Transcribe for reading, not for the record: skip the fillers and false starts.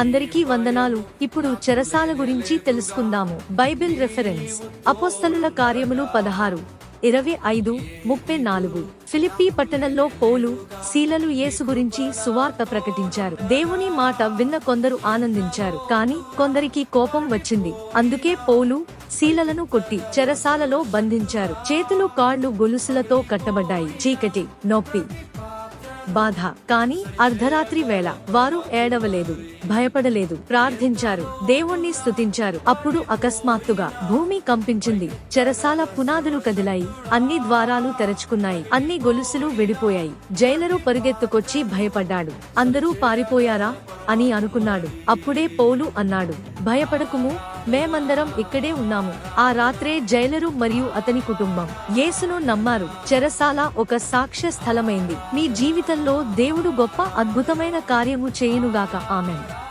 అందరికీ వందనాలు. ఇప్పుడు చెరసాల గురించి తెలుసుకుందాము. బైబిల్ రెఫరెన్స్: అపోస్తలుల కార్యములు 16:25-34. ఫిలిప్పీ పట్టణంలో పౌలు, సీలలు యేసు గురించి సువార్త ప్రకటించారు. దేవుని మాట విన్న కొందరు ఆనందించారు, కానీ కొందరికి కోపం వచ్చింది. అందుకే పౌలు, సీలలను కొట్టి చెరసాలలో బంధించారు. చేతులు కాళ్ళు గొలుసులతో కట్టబడ్డాయి. చీకటి, నొప్పి, బాధ. కానీ అర్ధరాత్రి వేళ వారు ఏడవలేదు, భయపడలేదు, ప్రార్థించారు, దేవుణ్ణి స్తుతించారు. అప్పుడు అకస్మాత్తుగా భూమి కంపించింది. చెరసాల పునాదులు కదిలాయి, అన్ని ద్వారాలు తెరచుకున్నాయి, అన్ని గొలుసులు విడిపోయాయి. జైలరు పరిగెత్తుకొచ్చి భయపడ్డాడు. అందరూ పారిపోయారా అని అనుకున్నాడు. అప్పుడే పౌలు అన్నాడు, భయపడకుము, మేమందరం ఇక్కడే ఉన్నాము. ఆ రాత్రే జైలరు మరియు అతని కుటుంబం యేసును నమ్మారు. చెరసాల ఒక సాక్ష్య స్థలమైంది. మీ జీవితంలో దేవుడు గొప్ప అద్భుతమైన కార్యము చేయునుగాక. ఆమేన్.